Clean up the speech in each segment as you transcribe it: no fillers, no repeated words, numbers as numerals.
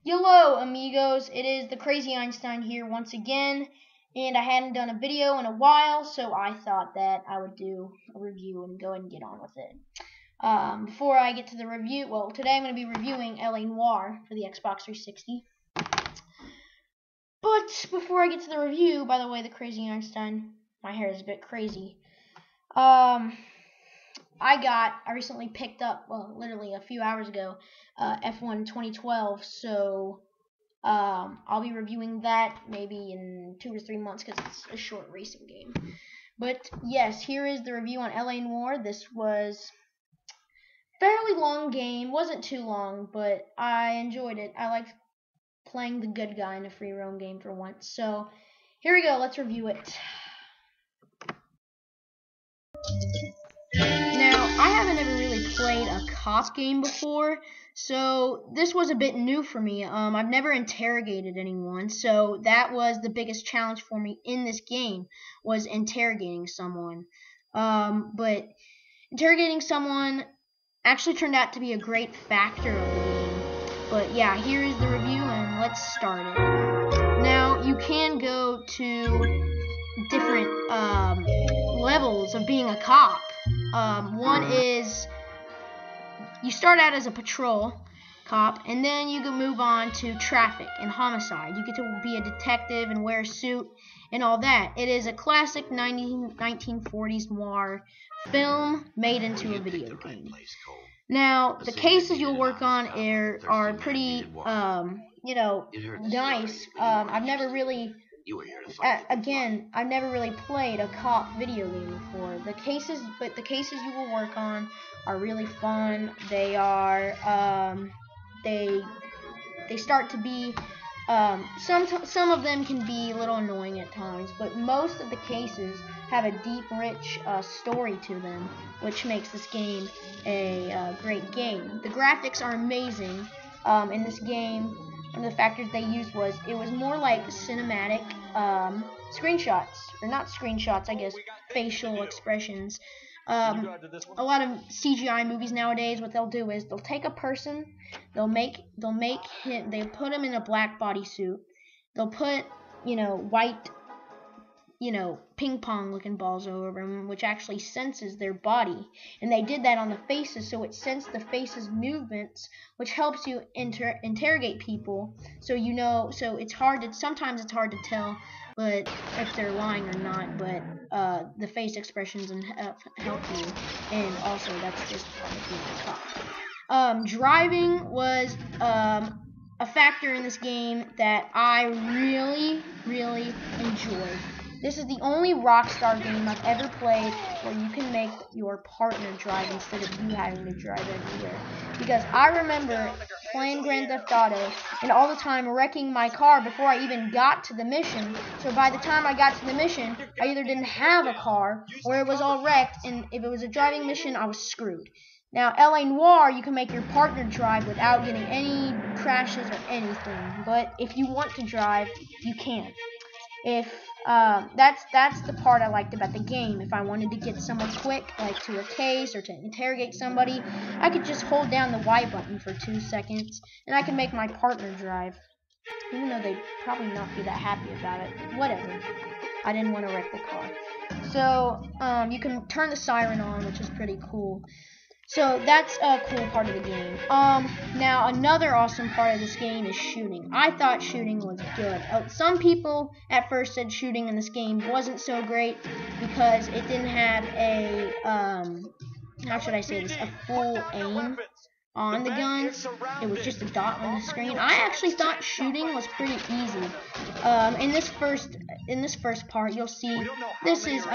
Hello, amigos. It is TheCrazyEinstein here once again, and I hadn't done a video in a while, so I thought that I would do a review and go ahead and get on with it. Before I get to the review, well, today I'm going to be reviewing Noire for the Xbox 360. But before I get to the review, by the way, TheCrazyEinstein, my hair is a bit crazy. I recently picked up, well, literally a few hours ago, F1 2012, so I'll be reviewing that maybe in 2 or 3 months because it's a short racing game. But yes, here is the review on Noire. This was a fairly long game, wasn't too long, but I enjoyed it. I liked playing the good guy in a free roam game for once. So here we go, let's review it. Now, I haven't ever really played a cop game before, so this was a bit new for me. I've never interrogated anyone, so that was the biggest challenge for me in this game, was interrogating someone. But interrogating someone actually turned out to be a great factor of the game. But yeah, here is the review, and let's start it. Now, you can go to different levels of being a cop. One is you start out as a patrol cop, and then you can move on to traffic and homicide. You get to be a detective and wear a suit and all that. It is a classic 1940s noir film made into a video game. Now, the cases you'll work on are pretty, nice. I've never really played a cop video game before. The cases you will work on are really fun. They are, they start to be, some of them can be a little annoying at times, but most of the cases have a deep, rich story to them, which makes this game a great game. The graphics are amazing in this game. One of the factors they used was it was more like cinematic screenshots, or not screenshots, I guess, facial expressions. A lot of CGI movies nowadays, what they'll do is they'll take a person, they'll put him in a black bodysuit, they'll put, white, ping pong looking balls over them, which actually senses their body. And they did that on the faces, so it sensed the faces' movements, which helps you interrogate people. So sometimes it's hard to tell, but if they're lying or not. But the face expressions help you, and also that's just part of being a cop. Driving was a factor in this game that I really, really enjoyed. This is the only Rockstar game I've ever played where you can make your partner drive instead of you having to drive everywhere. Because I remember playing Grand Theft Auto and all the time wrecking my car before I even got to the mission. So by the time I got to the mission, I either didn't have a car or it was all wrecked, and if it was a driving mission, I was screwed. Now, Noire, you can make your partner drive without getting any crashes or anything. But if you want to drive, you can. That's the part I liked about the game. If I wanted to get somewhere quick, like to a case or to interrogate somebody, I could just hold down the Y button for 2 seconds, and I can make my partner drive. Even though they'd probably not be that happy about it. Whatever. I didn't want to wreck the car. So, you can turn the siren on, which is pretty cool. So that's a cool part of the game. Now another awesome part of this game is shooting. I thought shooting was good. Some people at first said shooting in this game wasn't so great because it didn't have a, how should I say this, a full aim on the gun. It was just a dot on the screen. I actually thought shooting was pretty easy. In this first part, you'll see this is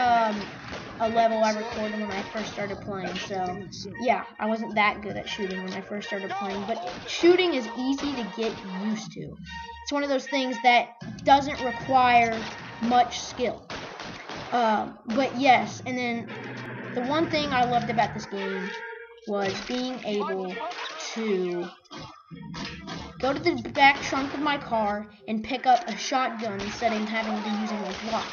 a level I recorded when I first started playing. So yeah, I wasn't that good at shooting when I first started playing, but shooting is easy to get used to. It's one of those things that doesn't require much skill. But yes, and then the one thing I loved about this game was being able to go to the back trunk of my car and pick up a shotgun instead of having to be using a Glock.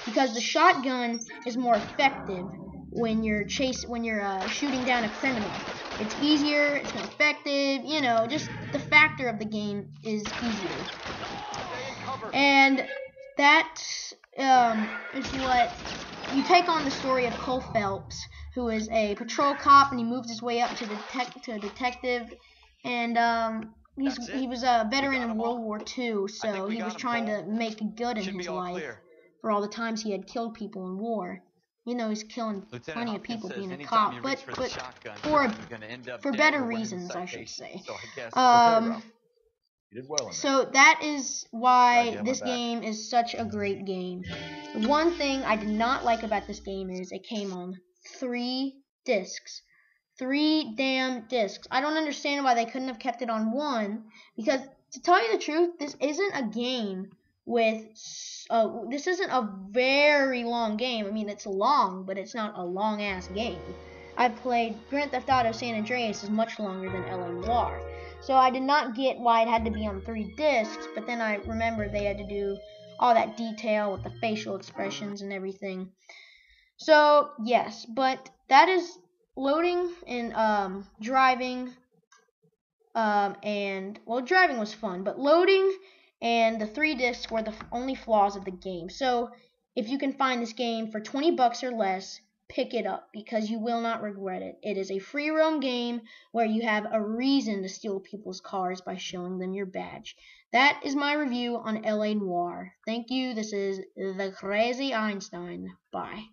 Because the shotgun is more effective when you're shooting down a criminal. It's easier, it's more effective, you know, just the factor of the game is easier. And that is what you take on the story of Cole Phelps, who is a patrol cop, and he moves his way up to a detective, and he was a veteran in World War II, so he was trying to make good in his life for all the times he had killed people in war. You know, he's killing plenty of people being a cop, but for better reasons, I should say. So that is why this game is such a great game. The one thing I did not like about this game is it came on 3 discs. 3 damn discs. I don't understand why they couldn't have kept it on 1, because to tell you the truth, this isn't a game with this isn't a very long game. I mean, it's long, but it's not a long ass game. I've played Grand Theft Auto San Andreas is much longer than LA Noire. So I did not get why it had to be on 3 discs, but then I remembered they had to do all that detail with the facial expressions and everything. So yes, but that is loading and driving, and well, driving was fun, but loading and the 3 discs were the only flaws of the game. So if you can find this game for $20 or less, pick it up, because you will not regret it. It is a free roam game where you have a reason to steal people's cars by showing them your badge. That is my review on LA Noire. Thank you. This is TheCrazyEinstein. Bye.